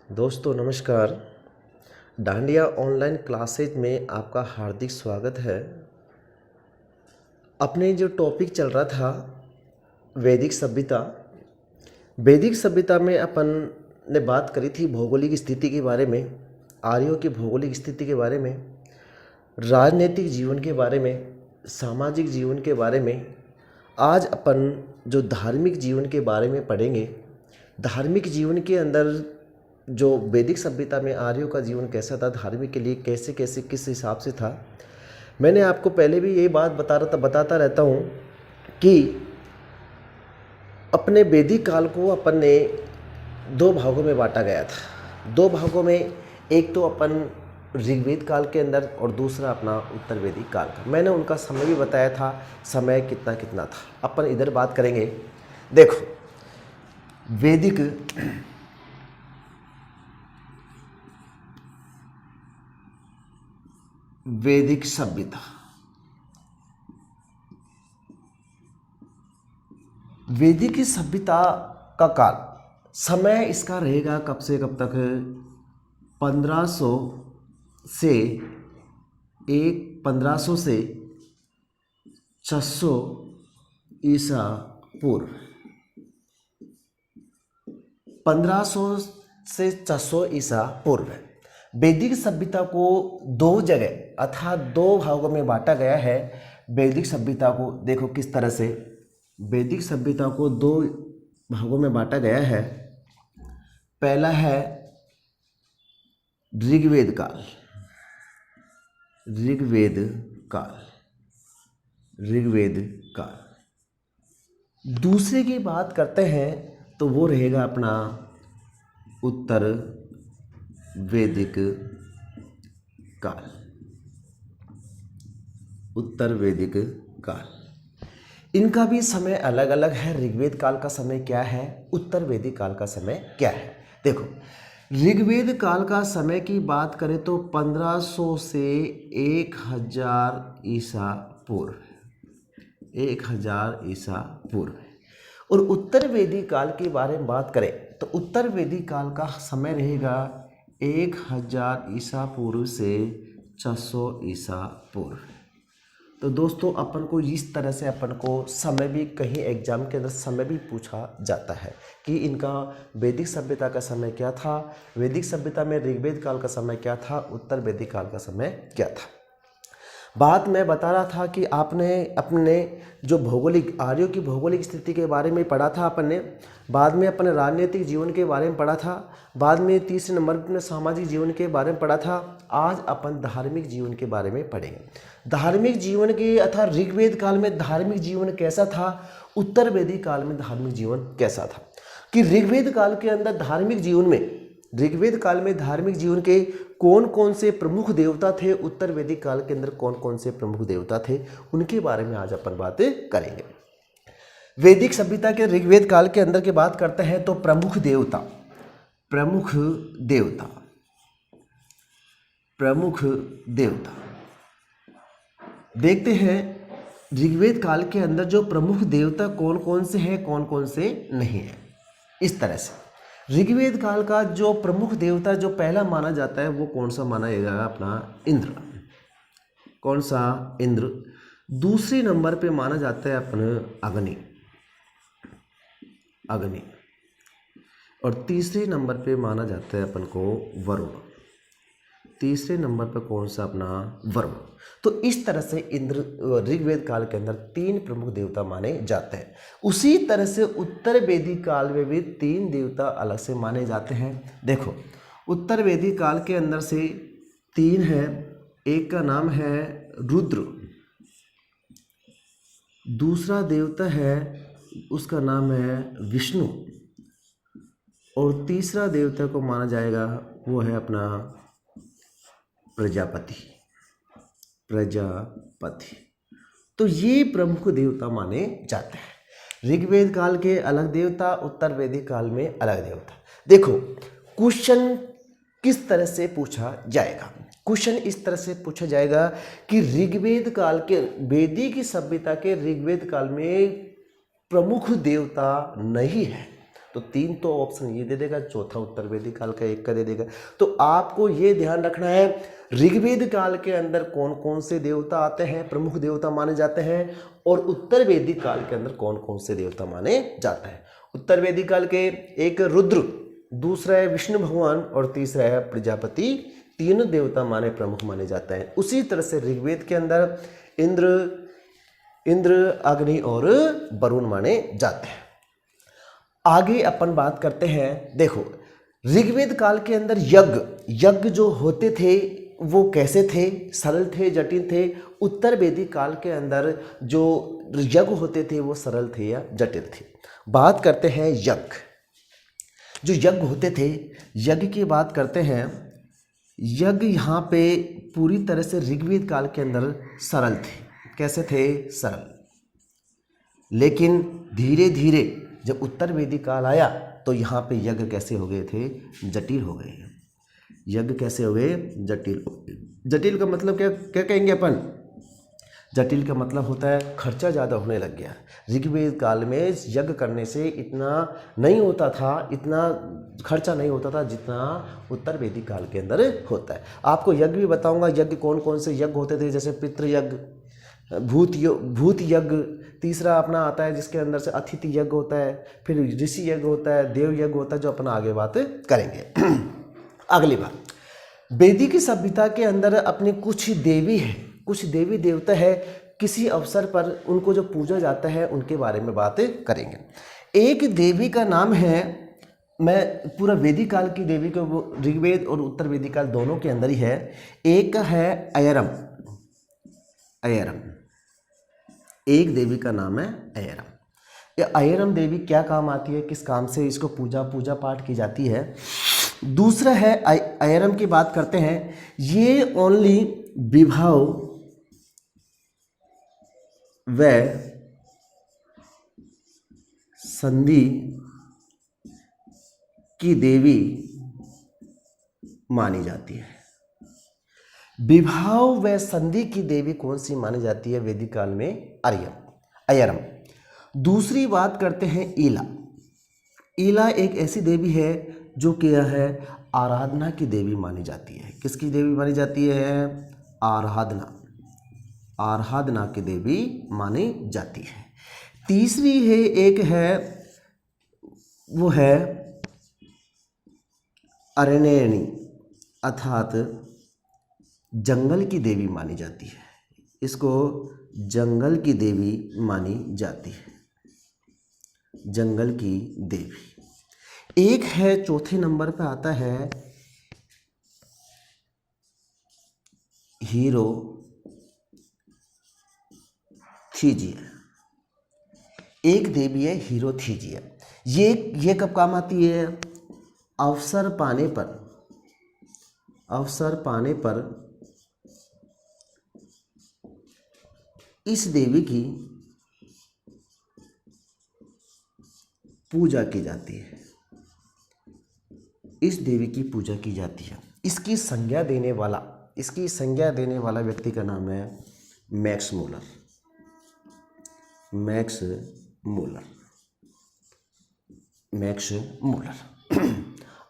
दोस्तों नमस्कार। Dandiya online classes में आपका हार्दिक स्वागत है। अपने जो टॉपिक चल रहा था वैदिक सभ्यता। वैदिक सभ्यता में अपन ने बात करी थी भौगोलिक स्थिति के बारे में, आर्यों की भौगोलिक स्थिति के बारे में, राजनीतिक जीवन के बारे में, सामाजिक जीवन के बारे में। आज अपन जो धार्मिक जीवन के बारे में पढ़ेंगे। धार्मिक जीवन के अंदर जो वैदिक सभ्यता में आर्यों का जीवन कैसा था, धार्मिक के लिए कैसे कैसे किस हिसाब से था। मैंने आपको पहले भी ये बात बताता रहता हूँ कि अपने वैदिक काल को अपन ने दो भागों में बांटा गया था। दो भागों में, एक तो अपन ऋग्वेद काल के अंदर और दूसरा अपना उत्तर वैदिक काल का। मैंने उनका समय भी बताया था, समय कितना कितना था। अपन इधर बात करेंगे। देखो, वैदिक सभ्यता। वैदिक सभ्यता का काल, समय इसका रहेगा कब से कब तक? 1500 से 600 ईसा पूर्व। 1500 से 600 ईसा पूर्व। वैदिक सभ्यता को दो जगह अर्थात दो भागों में बांटा गया है। वैदिक सभ्यता को देखो किस तरह से वैदिक सभ्यता को दो भागों में बांटा गया है। पहला है ऋग्वेद काल। दूसरे की बात करते हैं तो वो रहेगा अपना उत्तर वैदिक काल। इनका भी समय अलग अलग है। ऋग्वेद काल का समय क्या है, उत्तर वैदिक काल का समय क्या है? देखो, ऋग्वेद काल का समय की बात करें तो 1500 से 1000 ईसा पूर्व। और उत्तर वैदिक काल के बारे में बात करें तो उत्तर वैदिक काल का समय रहेगा 1000 ईसा पूर्व से 600 ईसा पूर्व। तो दोस्तों, अपन को इस तरह से अपन को समय भी कहीं एग्जाम के अंदर समय भी पूछा जाता है कि इनका वैदिक सभ्यता का समय क्या था, वैदिक सभ्यता में ऋग्वेद काल का समय क्या था, उत्तर वैदिक काल का समय क्या था। बात मैं बता रहा था कि आपने अपने जो आर्यों की भौगोलिक स्थिति के बारे में पढ़ा था अपन ने, बाद में अपने राजनीतिक जीवन के बारे में पढ़ा था, बाद में तीसरे नंबर पर अपने सामाजिक जीवन के बारे में पढ़ा था। आज अपन धार्मिक जीवन के बारे में पढ़ेंगे। धार्मिक जीवन के अर्थात ऋग्वेद काल में धार्मिक जीवन कैसा था, उत्तर वैदिक काल में धार्मिक जीवन कैसा था। कि ऋग्वेद काल के अंदर धार्मिक जीवन के कौन कौन से प्रमुख देवता थे, उत्तर वैदिक काल के अंदर कौन कौन से प्रमुख देवता थे, उनके बारे में आज अपन बातें करेंगे। वैदिक सभ्यता के ऋग्वेद काल के अंदर की बात करते हैं तो प्रमुख देवता देखते हैं। ऋग्वेद काल के अंदर जो प्रमुख देवता कौन कौन से हैं, कौन कौन से नहीं है। इस तरह से ऋग्वेद काल का जो प्रमुख देवता जो पहला माना जाता है वो कौन सा माना जाएगा? अपना इंद्र। कौन सा? इंद्र। दूसरे नंबर पे माना जाता है अपना अग्नि। और तीसरे नंबर पे माना जाता है अपन को वरुण। तीसरे नंबर पे कौन सा? अपना वरुण। तो इस तरह से इंद्र ऋग्वेद काल के अंदर तीन प्रमुख देवता माने जाते हैं। उसी तरह से उत्तर वैदिक काल में भी तीन देवता अलग से माने जाते हैं। देखो, उत्तर वैदिक काल के अंदर से तीन है। एक का नाम है रुद्र, दूसरा देवता है उसका नाम है विष्णु, और तीसरा देवता को माना जाएगा वो है अपना प्रजापति। तो ये प्रमुख देवता माने जाते हैं। ऋग्वेद काल के अलग देवता, उत्तर वैदिक काल में अलग देवता। देखो, क्वेश्चन किस तरह से पूछा जाएगा? क्वेश्चन इस तरह से पूछा जाएगा कि ऋग्वेद काल के वैदिक सभ्यता के ऋग्वेद काल में प्रमुख देवता नहीं है। तो तो 3 तो ऑप्शन ये दे देगा, चौथा उत्तर वैदिक काल का 1 का दे देगा। तो आपको ये ध्यान रखना है ऋग्वेद काल के अंदर कौन कौन से देवता आते हैं, प्रमुख देवता माने जाते हैं, और उत्तर वैदिक काल के अंदर कौन कौन से देवता माने जाते हैं। उत्तर वैदिक काल के एक रुद्र, दूसरा है विष्णु भगवान और तीसरा है प्रजापति, तीनों देवता माने प्रमुख माने जाते हैं। उसी तरह से ऋग्वेद के अंदर इंद्र, अग्नि और वरुण माने जाते हैं। आगे अपन बात करते हैं, देखो ऋग्वेद काल के अंदर यज्ञ जो होते थे वो कैसे थे, सरल थे, जटिल थे। उत्तर वैदिक काल के अंदर जो यज्ञ होते थे वो सरल थे या जटिल थे। बात करते हैं यज्ञ, जो यज्ञ होते थे, यज्ञ की बात करते हैं। यज्ञ यहाँ पे पूरी तरह से ऋग्वेद काल के अंदर सरल थे। कैसे थे? सरल। लेकिन धीरे धीरे जब उत्तर वैदिक काल आया तो यहाँ पे यज्ञ कैसे हो गए थे? जटिल हो गए। यज्ञ कैसे हो गए? जटिल। जटिल का मतलब क्या कहेंगे अपन? जटिल का मतलब होता है खर्चा ज़्यादा होने लग गया। ऋग्वेद काल में यज्ञ करने से इतना नहीं होता था, इतना खर्चा नहीं होता था जितना उत्तर वैदिक काल के अंदर होता है। आपको यज्ञ भी बताऊंगा, यज्ञ कौन कौन से यज्ञ होते थे, जैसे पितृयज्ञ, भूत यज्ञ, तीसरा अपना आता है जिसके अंदर से अतिथि यज्ञ होता है, फिर ऋषि यज्ञ होता है, देव यज्ञ होता है, जो अपना आगे बात करेंगे। अगली बात, वैदिक सभ्यता के अंदर अपनी कुछ देवी है, कुछ देवी देवता है, किसी अवसर पर उनको जो पूजा जाता है उनके बारे में बात करेंगे। एक देवी का नाम है, मैं पूरा वैदिक काल की देवी को, वो ऋग्वेद और उत्तर वैदिक काल दोनों के अंदर ही है। एक है अयरम, एक देवी का नाम है अयरम। ये अयरम देवी क्या काम आती है, किस काम से इसको पूजा पाठ की जाती है? दूसरा है अयरम की बात करते हैं, ये ओनली विवाह व संधि की देवी मानी जाती है। विवाह व संधि की देवी कौन सी मानी जाती है वैदिक काल में? अयरम। दूसरी बात करते हैं ईला। ईला एक ऐसी देवी है जो क्या है, आराधना की देवी मानी जाती है। किसकी देवी मानी जाती है? आराधना की देवी मानी जाती है। तीसरी है, एक है, वो है अरण्यनी, अर्थात जंगल की देवी मानी जाती है। इसको जंगल की देवी मानी जाती है, जंगल की देवी। एक है, चौथे नंबर पे आता है हीरोथीजिया। एक देवी है हीरोथीजिया। ये कब काम आती है? अवसर पाने पर इस देवी की पूजा की जाती है, इस देवी की पूजा की जाती है। इसकी संज्ञा देने वाला व्यक्ति का नाम है मैक्स मूलर।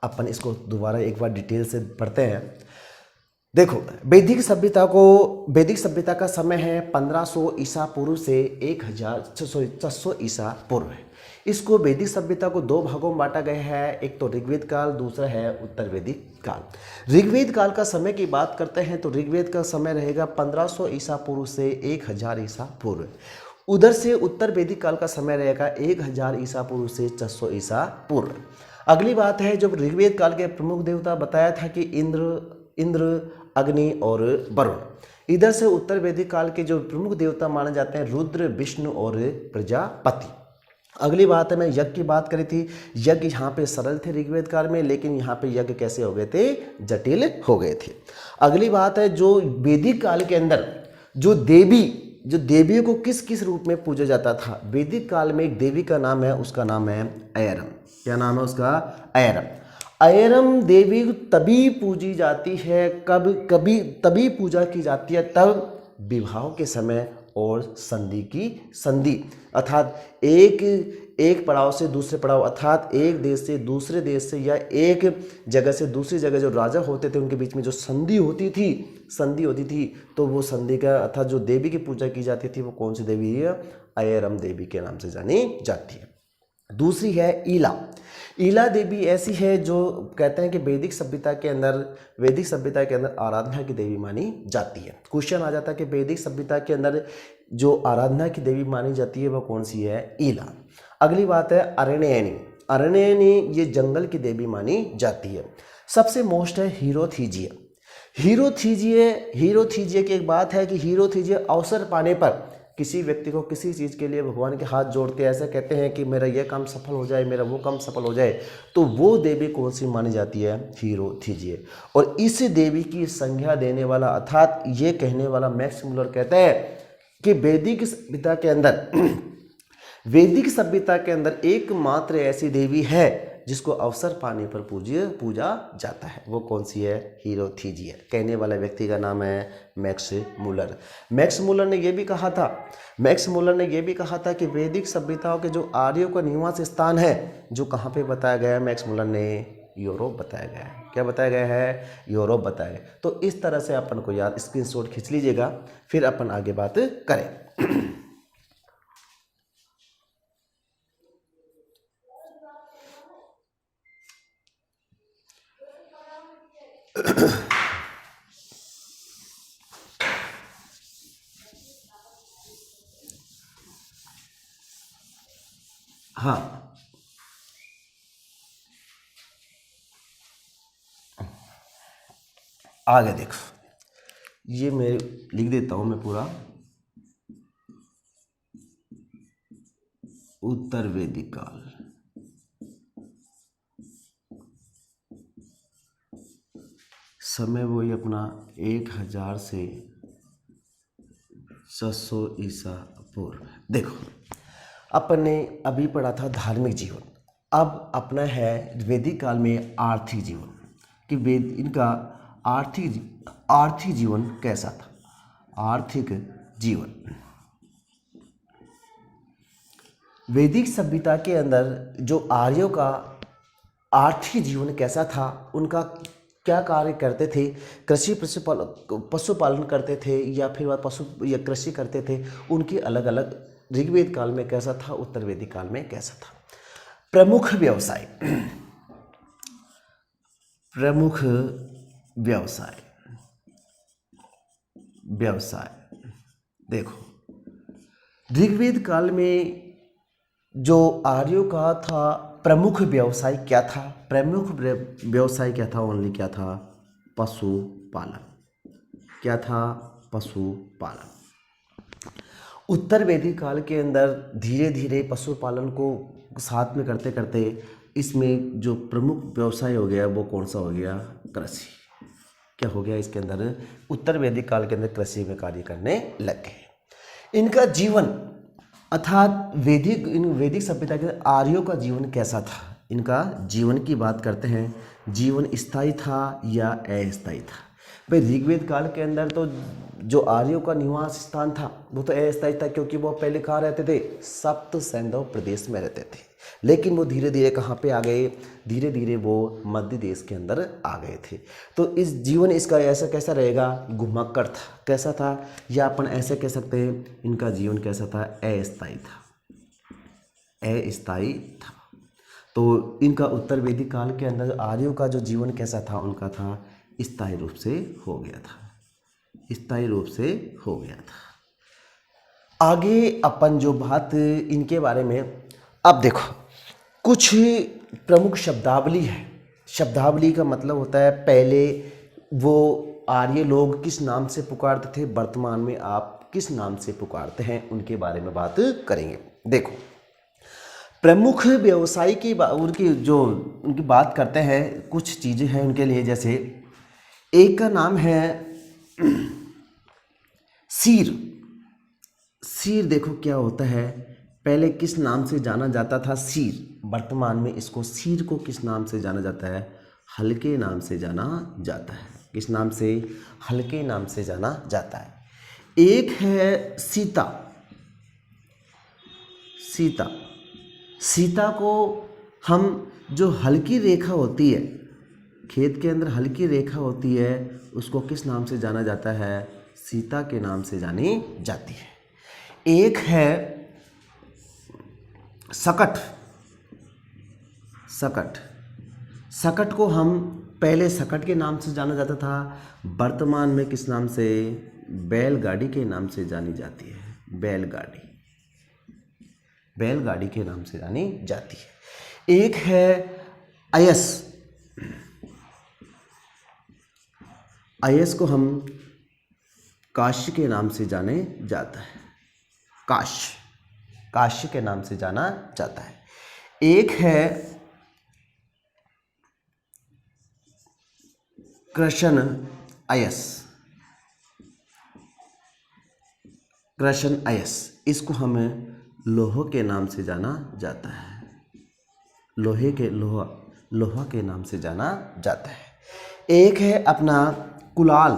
अपन इसको दोबारा एक बार डिटेल से पढ़ते हैं। देखो, वैदिक सभ्यता का समय है 1500 ईसा पूर्व से 1600 ईसा पूर्व है। इसको वैदिक सभ्यता को 2 भागों में बांटा गया है, एक तो ऋग्वेद काल, दूसरा है उत्तर वैदिक काल। ऋग्वेद काल का समय की बात करते हैं तो ऋग्वेद का समय रहेगा 1500 ईसा पूर्व से 1000 ईसा पूर्व। उधर से उत्तर वैदिक काल का समय रहेगा 1000 ईसा पूर्व से 600 ईसा पूर्व। अगली बात है, जब ऋग्वेद काल के प्रमुख देवता बताया था कि इंद्र, अग्नि और वरुण। इधर से उत्तर वैदिक काल के जो प्रमुख देवता माने जाते हैं रुद्र, विष्णु और प्रजापति। अगली बात है, मैं यज्ञ की बात करी थी। यज्ञ यहाँ पे सरल थे ऋग्वेद काल में, लेकिन यहाँ पे यज्ञ कैसे हो गए थे? जटिल हो गए थे। अगली बात है, जो वैदिक काल के अंदर जो देवियों को किस किस रूप में पूजा जाता था? वैदिक काल में एक देवी का नाम है, उसका नाम है अयरम। क्या नाम है उसका? अयरम। अयरम देवी तभी पूजी जाती है, तभी पूजा की जाती है तब विवाह के समय और संधि अर्थात एक पड़ाव से दूसरे पड़ाव, अर्थात एक देश से दूसरे देश से या एक जगह से दूसरी जगह जो राजा होते थे उनके बीच में जो संधि होती थी, तो वो संधि का अर्थात जो देवी की पूजा की जाती थी वो कौन सी देवी है? अयरम देवी के नाम से जानी जाती है। दूसरी है ईला। ईला देवी ऐसी है जो कहते हैं कि वैदिक सभ्यता के अंदर आराधना की देवी मानी जाती है। क्वेश्चन आ जाता है कि वैदिक सभ्यता के अंदर जो आराधना की देवी मानी जाती है वो कौन सी है? ईला। अगली बात है अरण्यनी। अरण्यनी ये जंगल की देवी मानी जाती है। सबसे मोस्ट है हीरोथीजिए। हीरोथीजिए की एक बात है कि हीरोथीजिए अवसर पाने पर किसी व्यक्ति को किसी चीज़ के लिए भगवान के हाथ जोड़ते हैं, ऐसा कहते हैं कि मेरा यह काम सफल हो जाए, मेरा वो काम सफल हो जाए, तो वो देवी कौन सी मानी जाती है? हीरोथीजिए। और इस देवी की संज्ञा देने वाला अर्थात ये कहने वाला मैक्स मुलर कहता है कि वैदिक सभ्यता के अंदर एकमात्र ऐसी देवी है जिसको अवसर पाने पर पूजा जाता है। वो कौन सी है? हीरोथीजिए। कहने वाला व्यक्ति का नाम है मैक्स मुलर। मैक्स मुलर ने यह भी कहा था कि वैदिक सभ्यताओं के जो आर्यों का निवास स्थान है जो कहाँ पे बताया गया है? मैक्स मुलर ने यूरोप बताया गया है। क्या बताया गया है? यूरोप बताया गया। तो इस तरह से अपन को याद स्क्रीनशॉट खींच लीजिएगा, फिर अपन आगे बात करें। हाँ, आगे देखो, ये मैं लिख देता हूं मैं पूरा। उत्तर वैदिक काल, समय वही अपना 1000 से 600 ईसा पूर्व। देखो, अपन ने अभी पढ़ा था धार्मिक जीवन, अब अपना है वैदिक काल में आर्थिक जीवन कि इनका आर्थिक जीवन कैसा था। आर्थिक जीवन वैदिक सभ्यता के अंदर जो आर्यों का आर्थिक जीवन कैसा था, उनका क्या कार्य करते थे? कृषि पशुपालन करते थे या फिर वह कृषि करते थे। उनकी अलग अलग ऋग्वेद काल में कैसा था, उत्तर वैदिक काल में कैसा था। प्रमुख व्यवसाय देखो, ऋग्वेद काल में जो आर्यों का था प्रमुख व्यवसाय क्या था? ओनली क्या था? पशुपालन। क्या था? पशुपालन। उत्तर वैदिक काल के अंदर धीरे धीरे पशुपालन को साथ में करते करते इसमें जो प्रमुख व्यवसाय हो गया वो कौन सा हो गया? कृषि। क्या हो गया इसके अंदर? उत्तर वैदिक काल के अंदर कृषि में कार्य करने लग गए। इनका जीवन अर्थात वैदिक सभ्यता के आर्यों का जीवन कैसा था? इनका जीवन की बात करते हैं। जीवन स्थायी था या अस्थायी था? भाई ऋग्वेद काल के अंदर तो जो आर्यों का निवास स्थान था वो तो अस्थायी था, क्योंकि वो पहले कहाँ रहते थे? सप्त सैंधव प्रदेश में रहते थे। लेकिन वो धीरे धीरे कहाँ पे आ गए? धीरे धीरे वो मध्य देश के अंदर आ गए थे। तो इस जीवन इसका ऐसा कैसा रहेगा? घुमक्कड़ था। कैसा था? या अपन ऐसे कह सकते हैं इनका जीवन कैसा था? अस्थायी था। तो इनका उत्तर वैदिक काल के अंदर आर्यों का जो जीवन कैसा था? उनका था स्थायी रूप से हो गया था। आगे अपन जो बात इनके बारे में, अब देखो कुछ प्रमुख शब्दावली है। शब्दावली का मतलब होता है पहले वो आर्य लोग किस नाम से पुकारते थे, वर्तमान में आप किस नाम से पुकारते हैं, उनके बारे में बात करेंगे। देखो, प्रमुख व्यवसाय की उनकी बात करते हैं, कुछ चीज़ें हैं उनके लिए। जैसे एक का नाम है सीर। देखो क्या होता है, पहले किस नाम से जाना जाता था? सीर। वर्तमान में इसको सीर को किस नाम से जाना जाता है? हल्के नाम से जाना जाता है। किस नाम से? हल्के नाम से जाना जाता है। एक है सीता। सीता को हम जो हल्की रेखा होती है, खेत के अंदर हल्की रेखा होती है, उसको किस नाम से जाना जाता है? सीता के नाम से जानी जाती है। एक है सकट। सकट, सकट को हम पहले सकट के नाम से जाना जाता था, वर्तमान में किस नाम से? बैलगाड़ी के नाम से जानी जाती है। बैलगाड़ी, बैलगाड़ी के नाम से जानी जाती है। एक है अयस। अयस को हम काश्य के नाम से जाने जाता है। काश्य, काश्य के नाम से जाना जाता है। एक है कृष्ण अयस। कृष्ण अयस, इसको हमें लोहा के नाम से जाना जाता है। लोहा के नाम से जाना जाता है। एक है अपना कुलाल।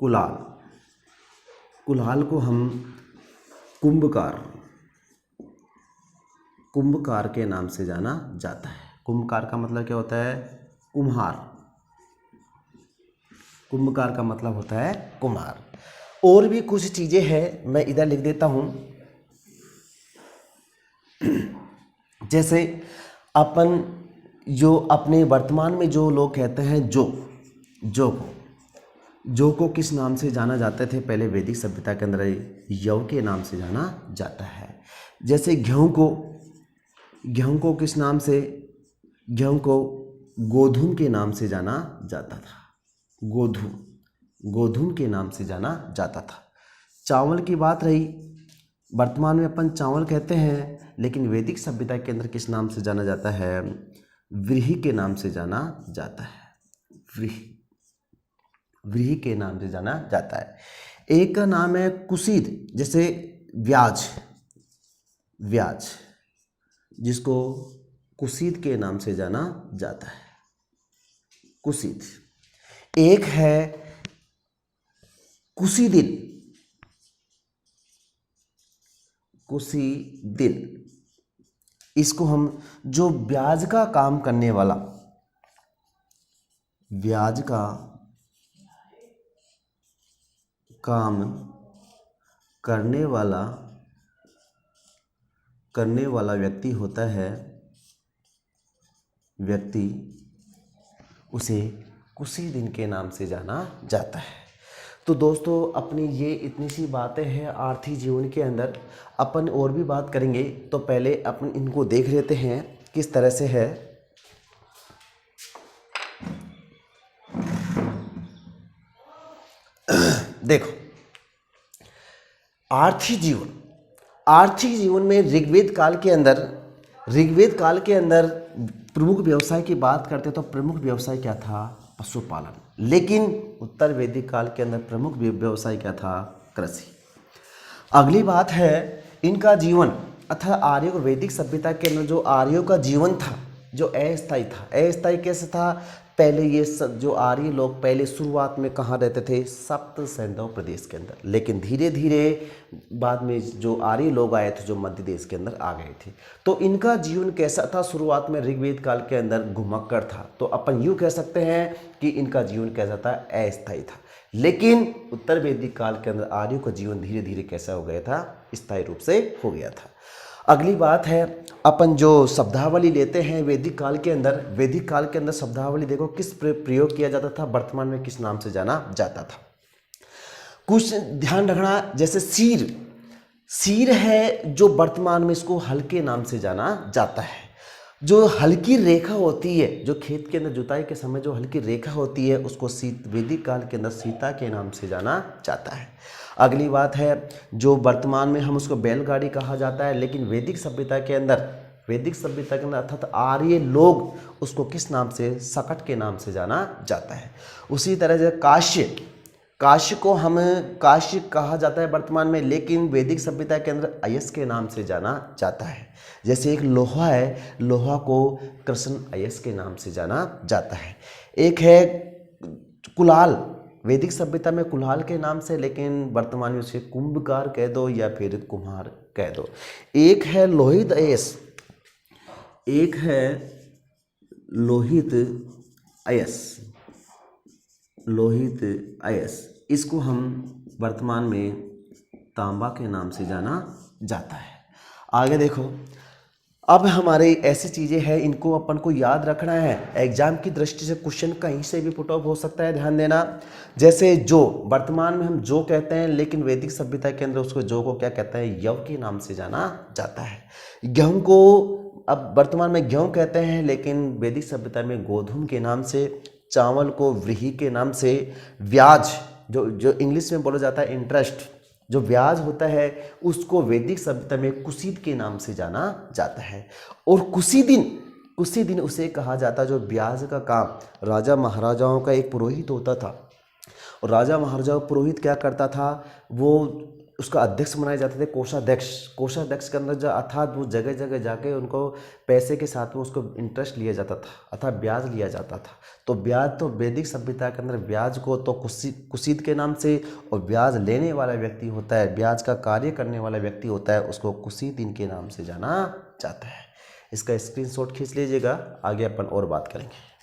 कुलाल, कुलाल को हम कुंभकार, कुंभकार के नाम से जाना जाता है। कुंभकार का मतलब क्या होता है? कुम्हार। कुंभकार का मतलब होता है कुम्हार। और भी कुछ चीज़ें हैं, मैं इधर लिख देता हूँ। जैसे अपन जो अपने वर्तमान में जो लोग कहते हैं जो को किस नाम से जाना जाते थे? पहले वैदिक सभ्यता के अंदर यव के नाम से जाना जाता है। जैसे गेहूँ को किस नाम से? गेहूँ को गोधूम के नाम से जाना जाता था। गोधूम के नाम से जाना जाता था। चावल की बात रही, वर्तमान में अपन चावल कहते हैं, लेकिन वैदिक सभ्यता के अंदर किस नाम से जाना जाता है? व्रीहि के नाम से जाना जाता है। व्रीहि के नाम से जाना जाता है। एक का नाम है कुसीद, जैसे व्याज, जिसको कुसीद के नाम से जाना जाता है। कुसीद। एक है कुसीदिन। कुसीदिन, इसको हम जो ब्याज का काम करने वाला, ब्याज का काम करने वाला व्यक्ति होता है, उसे कुसी दिन के नाम से जाना जाता है। तो दोस्तों, अपनी ये इतनी सी बातें हैं आर्थिक जीवन के अंदर। अपन और भी बात करेंगे, तो पहले अपन इनको देख लेते हैं किस तरह से है। देखो, आर्थिक जीवन में ऋग्वेद काल के अंदर प्रमुख व्यवसाय की बात करते तो प्रमुख व्यवसाय क्या था? पशुपालन। लेकिन उत्तर वैदिक काल के अंदर प्रमुख व्यवसाय क्या था? कृषि। अगली बात है इनका जीवन, अर्थात आर्यों को वैदिक सभ्यता के अंदर जो आर्यों का जीवन था, जो अस्थायी था। अस्थायी कैसे था? पहले ये जो आर्य लोग पहले शुरुआत में कहाँ रहते थे? सप्त सैंधव प्रदेश के अंदर। लेकिन धीरे धीरे बाद में जो आर्य लोग आए थे, जो मध्य देश के अंदर आ गए थे। तो इनका जीवन कैसा था? शुरुआत में ऋग्वेद काल के अंदर घुमक्कड़ था। तो अपन यूँ कह सकते हैं कि इनका जीवन कैसा था? अस्थायी था। लेकिन उत्तर वैदिक काल के अंदर आर्यों का जीवन धीरे धीरे कैसा हो गया था? स्थायी रूप से हो गया था। अगली बात है, अपन जो शब्दावली लेते हैं वैदिक काल के अंदर शब्दावली देखो किस प्रयोग किया जाता था, वर्तमान में किस नाम से जाना जाता था। कुछ ध्यान रखना, जैसे सीर है जो वर्तमान में इसको हल के नाम से जाना जाता है। जो हल्की रेखा होती है, जो खेत के अंदर जुताई के समय जो हल्की रेखा होती है, उसको वैदिक काल के अंदर सीता के नाम से जाना जाता है। अगली बात है, जो वर्तमान में हम उसको बैलगाड़ी कहा जाता है, लेकिन वैदिक सभ्यता के अंदर अर्थात आर्य लोग उसको किस नाम से? सकट के नाम से जाना जाता है। उसी तरह से काश्य को हम काश्य कहा जाता है वर्तमान में, लेकिन वैदिक सभ्यता के अंदर अयस के नाम से जाना जाता है। जैसे एक लोहा है, लोहा को कृष्ण अयस के नाम से जाना जाता है। एक है कुलाल, वैदिक सभ्यता में कुल्हाड़ के नाम से, लेकिन वर्तमान में उसे कुंभकार कह दो या फिर कुम्हार कह दो। एक है लोहित अयस, एक है लोहित अयस, लोहित अयस, इसको हम वर्तमान में तांबा के नाम से जाना जाता है। आगे देखो, अब हमारे ऐसी चीज़ें हैं, इनको अपन को याद रखना है। एग्जाम की दृष्टि से क्वेश्चन कहीं से भी पुट ऑफ हो सकता है, ध्यान देना। जैसे जो, वर्तमान में हम जो कहते हैं, लेकिन वैदिक सभ्यता के अंदर उसको जो को क्या कहते हैं, यव के नाम से जाना जाता है। गेहूं को अब वर्तमान में गेहूं कहते हैं, लेकिन वैदिक सभ्यता में गोधूम के नाम से, चावल को व्रीहि के नाम से, ब्याज जो इंग्लिश में बोला जाता है इंटरेस्ट, जो ब्याज होता है उसको वैदिक सभ्यता में कुसीद के नाम से जाना जाता है। और कुसीदिन उसे कहा जाता है जो ब्याज का काम राजा महाराजाओं का एक पुरोहित होता था। और राजा महाराजा पुरोहित क्या करता था, वो उसका अध्यक्ष बनाए जाते थे, कोषाध्यक्ष। कोषाध्यक्ष के अंदर जो अर्थात वो जगह जगह जाके उनको पैसे के साथ में उसको इंटरेस्ट लिया जाता था, अर्थात ब्याज लिया जाता था। तो ब्याज, तो वैदिक सभ्यता के अंदर ब्याज को तो कुसीद के नाम से, और ब्याज लेने वाला व्यक्ति होता है, ब्याज का कार्य करने वाला व्यक्ति होता है, उसको कुसीदिन के नाम से जाना जाता है। इसका स्क्रीनशॉट खींच लीजिएगा, आगे अपन और बात करेंगे।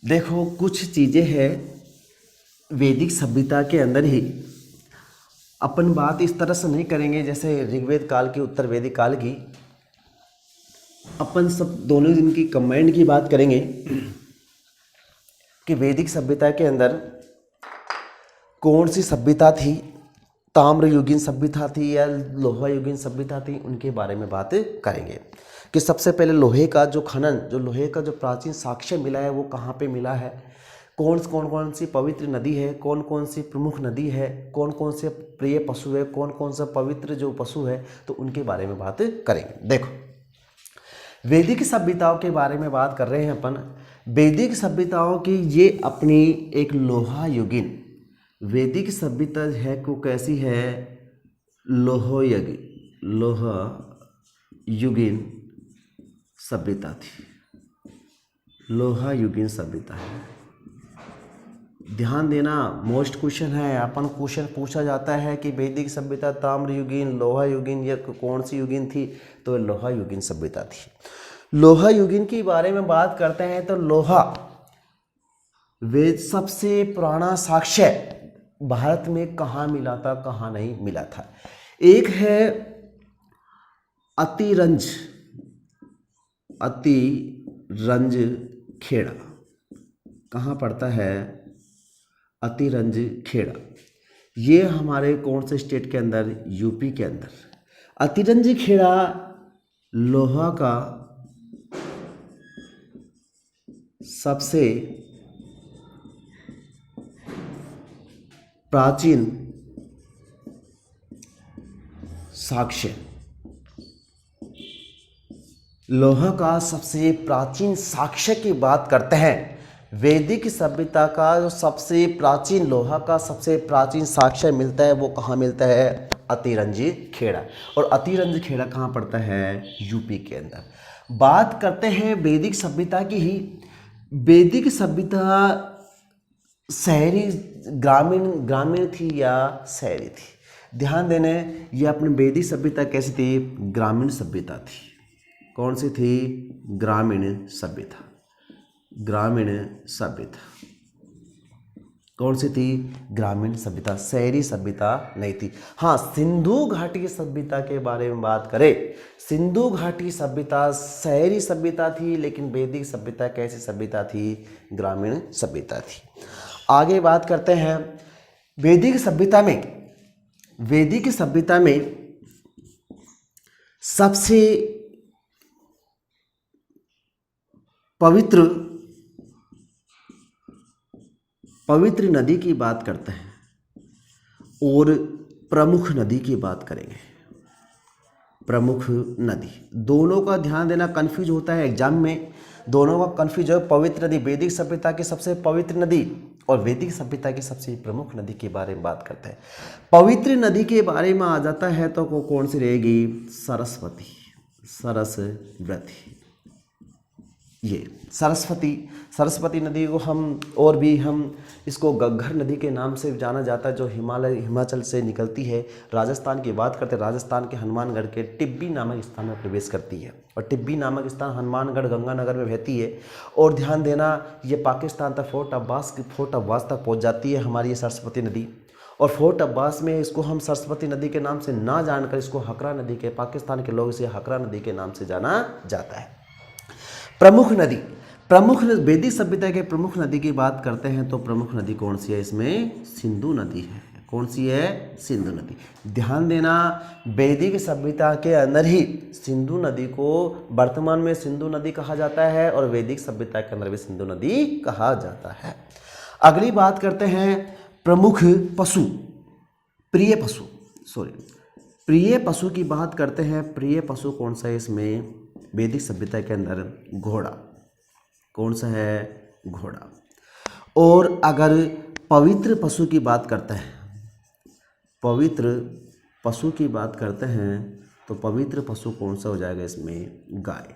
देखो, कुछ चीज़ें हैं वैदिक सभ्यता के अंदर ही, अपन बात इस तरह से नहीं करेंगे जैसे ऋग्वेद काल की, उत्तर वैदिक काल की। अपन सब दोनों दिन की कंबाइंड की बात करेंगे कि वैदिक सभ्यता के अंदर कौन सी सभ्यता थी, ताम्रयुगीन सभ्यता थी या लोहायुगीन सभ्यता थी, उनके बारे में बात करेंगे। कि सबसे पहले लोहे का जो खनन, जो लोहे का जो प्राचीन साक्ष्य मिला है वो कहाँ पे मिला है, कौन कौन सी पवित्र नदी है, कौन कौन सी प्रमुख नदी है, कौन कौन से प्रिय पशु है, कौन कौन सा पवित्र जो पशु है, तो उनके बारे में बात करेंगे। देखो, वैदिक सभ्यताओं के बारे में बात कर रहे हैं अपन। वैदिक सभ्यताओं की ये अपनी एक लोहायुगीन वैदिक सभ्यता है को कैसी है, लोहायुगीन सभ्यता थी, लोहायुगीन सभ्यता है। ध्यान देना, मोस्ट क्वेश्चन है। अपन क्वेश्चन पूछा जाता है कि वैदिक सभ्यता ताम्रयुगीन, लोहायुगीन या कौन सी युगीन थी, तो लोहायुगीन सभ्यता थी। लोहायुगीन के बारे में बात करते हैं तो लोहा वे सबसे पुराना साक्ष्य भारत में कहाँ मिला था, कहाँ नहीं मिला था। एक है अतिरंज खेड़ा, कहाँ पड़ता है, अतिरंज खेड़ा। ये हमारे कौन से स्टेट के अंदर, यूपी के अंदर। अतिरंज खेड़ा लोहा का सबसे प्राचीन साक्ष्य, लोहा का सबसे प्राचीन साक्ष्य की बात करते हैं। वैदिक सभ्यता का जो सबसे प्राचीन लोहा का सबसे प्राचीन साक्ष्य मिलता है वो कहाँ मिलता है, अतिरंजी खेड़ा। और अतिरंजी खेड़ा कहाँ पड़ता है, यूपी के अंदर। बात करते हैं वैदिक सभ्यता की ही। वैदिक सभ्यता शहरी ग्रामीण थी या शहरी थी। ध्यान देने, ये अपनी वैदिक सभ्यता कैसी थी, ग्रामीण सभ्यता थी। कौन सी थी, ग्रामीण सभ्यता। ग्रामीण सभ्यता कौन सी थी, ग्रामीण सभ्यता, शहरी सभ्यता नहीं थी। हाँ, सिंधु घाटी सभ्यता के बारे में बात करें, सिंधु घाटी सभ्यता शहरी सभ्यता थी, लेकिन वैदिक सभ्यता कैसी सभ्यता थी, ग्रामीण सभ्यता थी। आगे बात करते हैं वैदिक सभ्यता में सबसे पवित्र नदी की बात करते हैं और प्रमुख नदी की बात करेंगे। प्रमुख नदी, दोनों का ध्यान देना, कंफ्यूज होता है एग्जाम में, दोनों का कंफ्यूज है। पवित्र नदी, वैदिक सभ्यता की सबसे पवित्र नदी और वैदिक सभ्यता की सबसे प्रमुख नदी के बारे में बात करते हैं। पवित्र नदी के बारे में आ जाता है तो कौन सी रहेगी? सरस्वती, सरस्वती। ये सरस्वती नदी को हम इसको घग्गर नदी के नाम से जाना जाता है, जो हिमाचल से निकलती है। राजस्थान की बात करते हैं, राजस्थान के हनुमानगढ़ के टिब्बी नामक स्थान में प्रवेश करती है और टिब्बी नामक स्थान हनुमानगढ़ गंगानगर में बहती है। और ध्यान देना, ये पाकिस्तान तक फोर्ट अब्बास तक पहुँच जाती है हमारी ये सरस्वती नदी। और फोर्ट अब्बास में इसको हम सरस्वती नदी के नाम से ना जानकर इसको हकरा नदी के, पाकिस्तान के लोग इसे हकरा नदी के नाम से जाना जाता है। प्रमुख वैदिक सभ्यता के प्रमुख नदी की बात करते हैं तो प्रमुख नदी कौन सी है? इसमें सिंधु नदी है। कौन सी है? सिंधु नदी। ध्यान देना, वैदिक सभ्यता के अंदर ही सिंधु नदी को वर्तमान में सिंधु नदी कहा जाता है और वैदिक सभ्यता के अंदर भी सिंधु नदी कहा जाता है। अगली बात करते हैं प्रमुख पशु, प्रिय पशु की बात करते हैं। प्रिय पशु कौन सा है इसमें? वैदिक सभ्यता के अंदर घोड़ा। कौन सा है? घोड़ा। और अगर पवित्र पशु की बात करते हैं, तो पवित्र पशु कौन सा हो जाएगा इसमें? गाय।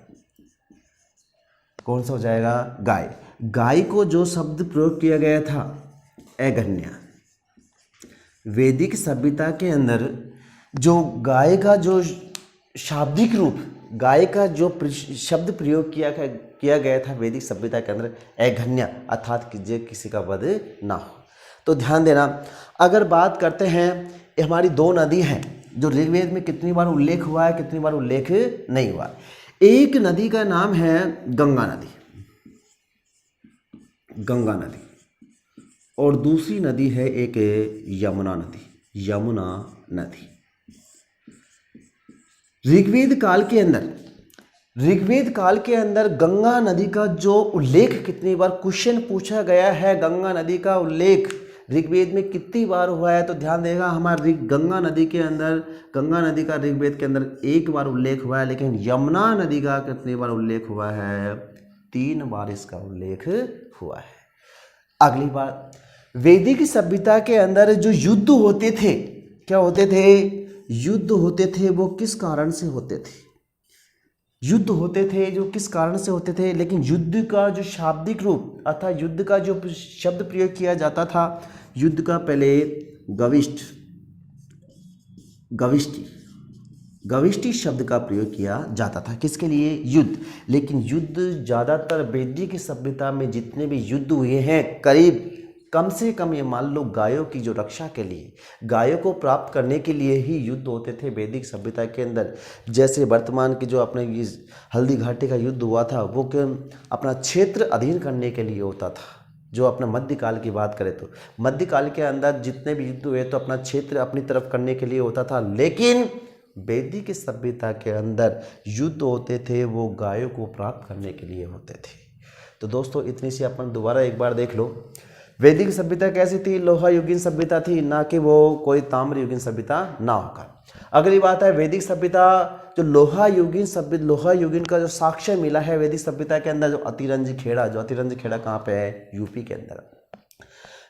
कौन सा हो जाएगा? गाय। गाय को जो शब्द प्रयोग किया गया था अगन्या, वैदिक सभ्यता के अंदर जो गाय का जो शाब्दिक रूप, गाय का जो शब्द प्रयोग किया गया था वैदिक सभ्यता के अंदर अघन्या, अर्थात किसी का वध ना हो। तो ध्यान देना, अगर बात करते हैं, ये हमारी दो नदी हैं जो ऋग्वेद में कितनी बार उल्लेख हुआ है, कितनी बार उल्लेख नहीं हुआ। एक नदी का नाम है गंगा नदी और दूसरी नदी है एक यमुना नदी। ऋग्वेद काल के अंदर गंगा नदी का जो उल्लेख कितनी बार, क्वेश्चन पूछा गया है गंगा नदी का उल्लेख ऋग्वेद में कितनी बार हुआ है, तो ध्यान देगा हमारी गंगा नदी का ऋग्वेद के अंदर एक बार उल्लेख हुआ है, लेकिन यमुना नदी का कितनी बार उल्लेख हुआ है? 3 बार इसका उल्लेख हुआ है। अगली बात, वैदिक सभ्यता के अंदर जो युद्ध होते थे, क्या होते थे? युद्ध होते थे, वो किस कारण से होते थे? लेकिन युद्ध का जो शाब्दिक रूप अर्थात युद्ध का जो शब्द प्रयोग किया जाता था, युद्ध का पहले गविष्टि शब्द का प्रयोग किया जाता था। किसके लिए? युद्ध। लेकिन युद्ध ज़्यादातर वैदिक सभ्यता में जितने भी युद्ध हुए हैं, करीब कम से कम ये मान लो गायों की जो रक्षा के लिए, गायों को प्राप्त करने के लिए ही युद्ध होते थे वैदिक सभ्यता के अंदर। जैसे वर्तमान की जो अपने हल्दी घाटी का युद्ध हुआ था, वो अपना क्षेत्र अधीन करने के लिए होता था। जो अपना मध्यकाल की बात करें तो मध्यकाल के अंदर जितने भी युद्ध हुए तो अपना क्षेत्र अपनी तरफ करने के लिए होता था, लेकिन वैदिक सभ्यता के अंदर युद्ध होते थे वो गायों को प्राप्त करने के लिए होते थे। तो दोस्तों इतनी सी अपन दोबारा एक बार देख लो, वैदिक सभ्यता कैसी थी? लोहा युगीन सभ्यता थी, ना कि वो कोई ताम्र युगीन सभ्यता ना होकर। अगली बात है वैदिक सभ्यता, जो लोहा युगीन का जो साक्ष्य मिला है वैदिक सभ्यता के अंदर, जो अतिरंज खेड़ा कहाँ पे है? यूपी के अंदर।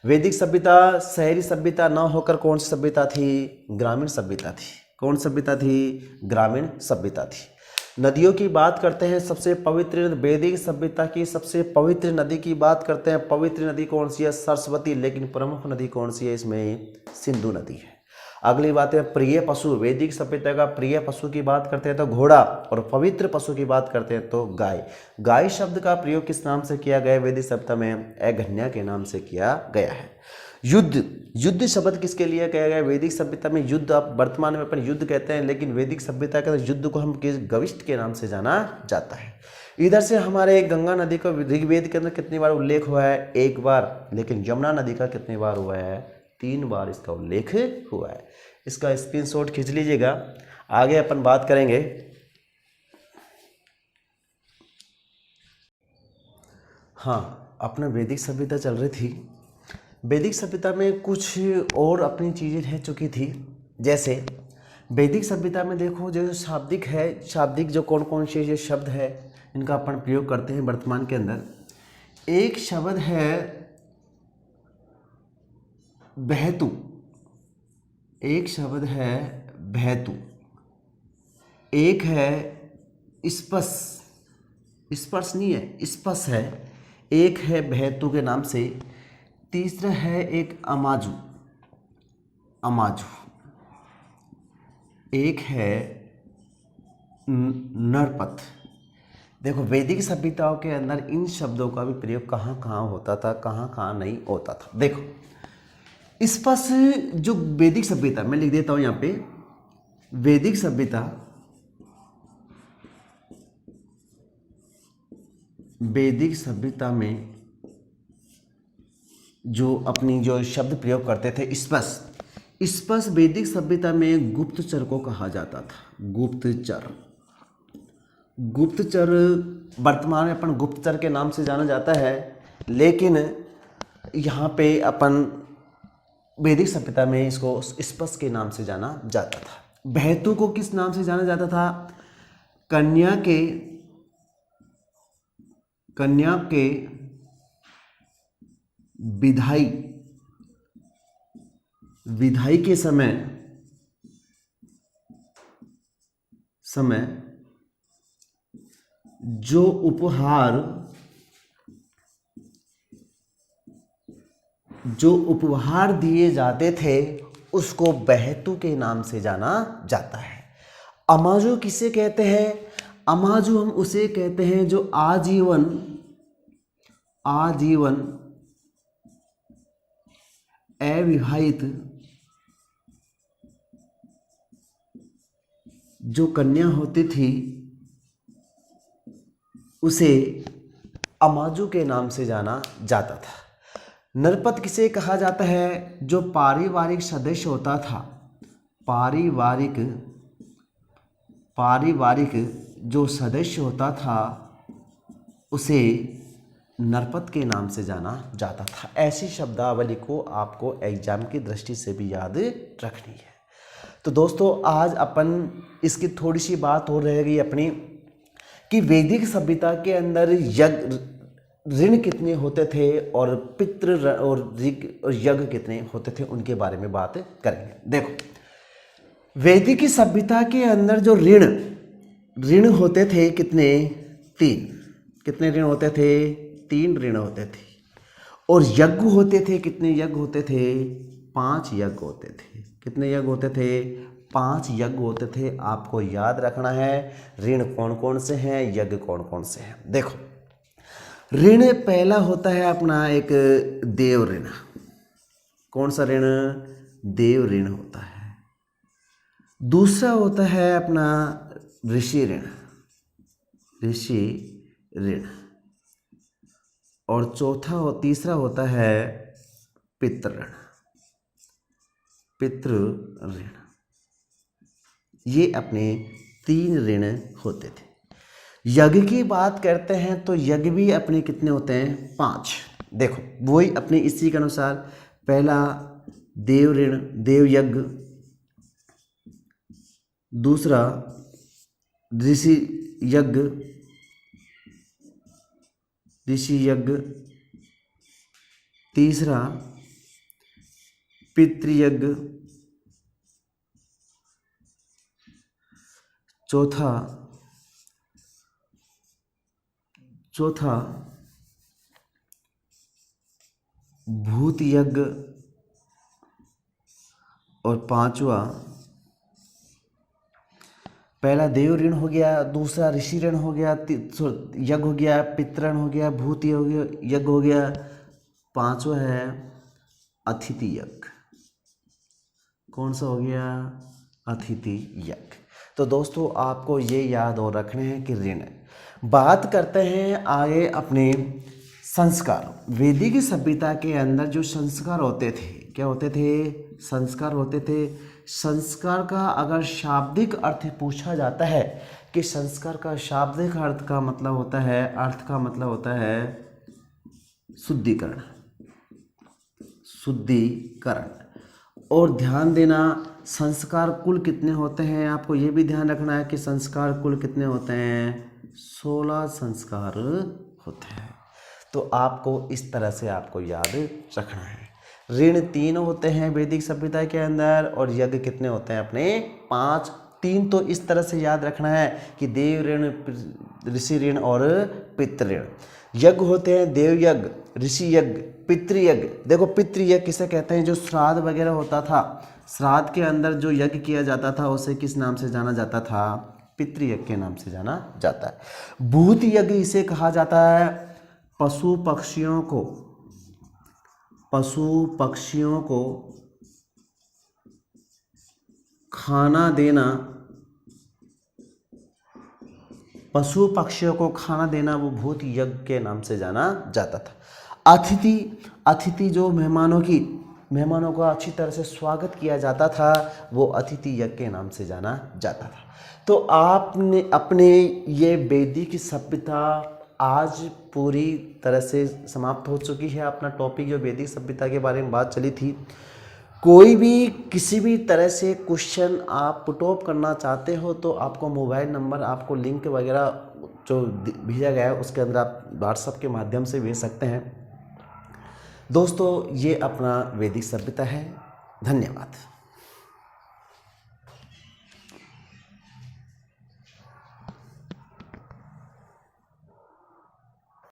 वैदिक सभ्यता शहरी सभ्यता ना होकर कौन सी सभ्यता थी? ग्रामीण सभ्यता थी। कौन सभ्यता थी? ग्रामीण सभ्यता थी। नदियों की बात करते हैं, सबसे पवित्र वैदिक सभ्यता की सबसे पवित्र नदी की बात करते हैं। पवित्र नदी कौन सी है? सरस्वती। लेकिन प्रमुख नदी कौन सी है इसमें? सिंधु नदी है। अगली बात है प्रिय पशु, वैदिक सभ्यता का प्रिय पशु की बात करते हैं तो घोड़ा, और पवित्र पशु की बात करते हैं तो गाय। गाय शब्द का प्रयोग किस नाम से किया गया वैदिक सभ्यता में? अघन्या के नाम से किया गया है। युद्ध शब्द किसके लिए कहा गया वैदिक सभ्यता में? युद्ध आप वर्तमान में अपन युद्ध कहते हैं, लेकिन वैदिक सभ्यता के अंदर युद्ध को हम किस गविष्ट के नाम से जाना जाता है। इधर से हमारे गंगा नदी का ऋग्वेद के अंदर कितनी बार उल्लेख हुआ है? 1 बार। लेकिन यमुना नदी का कितनी बार हुआ है? 3 बार इसका उल्लेख हुआ है। इसका स्क्रीनशॉट खींच लीजिएगा। आगे अपन बात करेंगे अपना वैदिक सभ्यता चल रही थी। वैदिक सभ्यता में कुछ और अपनी चीज़ें रह चुकी थी। जैसे वैदिक सभ्यता में देखो जो शाब्दिक जो कौन से जो शब्द है इनका अपन प्रयोग करते हैं वर्तमान के अंदर। एक शब्द है बहतू, एक शब्द है बहतू, एक है स्पर्श, स्पर्श नहीं है स्पर्श है, एक है बहतू के नाम से, तीसरा है एक अमाजू, अमाजू, एक है नरपत। देखो वैदिक सभ्यताओं के अंदर इन शब्दों का भी प्रयोग कहाँ कहाँ होता था, कहाँ कहाँ नहीं होता था। देखो स्पर्श जो वैदिक सभ्यता, मैं लिख देता हूँ यहाँ पे, वैदिक सभ्यता, वैदिक सभ्यता में जो अपनी जो शब्द प्रयोग करते थे स्पर्श, स्पर्श वैदिक सभ्यता में गुप्तचर को कहा जाता था। गुप्तचर, गुप्तचर वर्तमान में अपन गुप्तचर के नाम से जाना जाता है, लेकिन यहाँ पे अपन वैदिक सभ्यता में इसको स्पर्श के नाम से जाना जाता था। बहतू को किस नाम से जाना जाता था? कन्या के विदाई के समय जो उपहार दिए जाते थे उसको बहतू के नाम से जाना जाता है। अमाजू किसे कहते हैं? अमाजू हम उसे कहते हैं जो आजीवन अविवाहित जो कन्या होती थी उसे अमाजू के नाम से जाना जाता था। नरपत किसे कहा जाता है? जो पारिवारिक सदस्य होता था, पारिवारिक जो सदस्य होता था उसे नरपत के नाम से जाना जाता था। ऐसी शब्दावली को आपको एग्जाम की दृष्टि से भी याद रखनी है। तो दोस्तों आज अपन इसकी थोड़ी सी बात हो रहेगी अपनी कि वैदिक सभ्यता के अंदर ऋण कितने होते थे और पितृ और ऋग और यज्ञ कितने होते थे, उनके बारे में बात करेंगे। देखो वैदिक सभ्यता के अंदर जो ऋण होते थे कितने? 3। कितने ऋण होते थे? 3 ऋण होते थे। और यज्ञ होते थे, कितने यज्ञ होते थे? 5 यज्ञ होते थे। कितने यज्ञ होते थे? 5 यज्ञ होते थे। आपको याद रखना है ऋण कौन कौन से हैं, यज्ञ कौन कौन से हैं। देखो ऋण पहला होता है अपना एक देव ऋण। कौन सा ऋण? देव ऋण होता है। दूसरा होता है अपना ऋषि ऋण। और तीसरा होता है पितृ ऋण। ये अपने 3 ऋण होते थे। यज्ञ की बात करते हैं तो यज्ञ भी अपने कितने होते हैं? 5। देखो वही अपने इसी के अनुसार पहला देव ऋण, देव यज्ञ, दूसरा ऋषि यज्ञ, तीसरा पितृयज्ञ, चौथा भूत यज्ञ और 5वां पहला देव ऋण हो गया, दूसरा ऋषि ऋण हो गया, यज्ञ हो गया, पितृण हो गया, भूत यज्ञ हो गया, 5वां है अतिथि यज्ञ। कौन सा हो गया? अतिथि यज्ञ। तो दोस्तों आपको ये याद और रखने हैं कि ऋण। बात करते हैं आगे अपने संस्कार। वैदिक सभ्यता के अंदर जो संस्कार होते थे, क्या होते थे? संस्कार होते थे। संस्कार का अगर शाब्दिक अर्थ पूछा जाता है कि संस्कार का शाब्दिक अर्थ का मतलब होता है शुद्धिकरण। और ध्यान देना संस्कार कुल कितने होते हैं, आपको ये भी ध्यान रखना है कि संस्कार कुल कितने होते हैं? 16 संस्कार होते हैं। तो आपको इस तरह से आपको याद रखना है। ऋण 3 होते हैं वैदिक सभ्यता के अंदर, और यज्ञ कितने होते हैं अपने 5। 3 तो इस तरह से याद रखना है कि देव ऋण, ऋषि ऋण और पितृ ऋण। यज्ञ होते हैं देव यज्ञ, ऋषि यज्ञ, पितृयज्ञ। देखो पितृयज्ञ किसे कहते हैं, जो श्राद्ध वगैरह होता था, श्राद्ध के अंदर जो यज्ञ किया जाता था उसे किस नाम से जाना जाता था, पितृयज्ञ के नाम से जाना जाता है। भूत यज्ञ इसे कहा जाता है, पशु पक्षियों को खाना देना, पशु पक्षियों को खाना देना वो भूत यज्ञ के नाम से जाना जाता था। अतिथि जो मेहमानों का अच्छी तरह से स्वागत किया जाता था, वो अतिथि यज्ञ के नाम से जाना जाता था। तो आपने अपने ये वैदिक सभ्यता आज पूरी तरह से समाप्त हो चुकी है। अपना टॉपिक जो वैदिक सभ्यता के बारे में बात चली थी। कोई भी किसी भी तरह से क्वेश्चन आप पुट ऑफ करना चाहते हो तो आपको मोबाइल नंबर, आपको लिंक वगैरह जो भेजा गया है उसके अंदर आप व्हाट्सएप के माध्यम से भेज सकते हैं। दोस्तों ये अपना वैदिक सभ्यता है। धन्यवाद।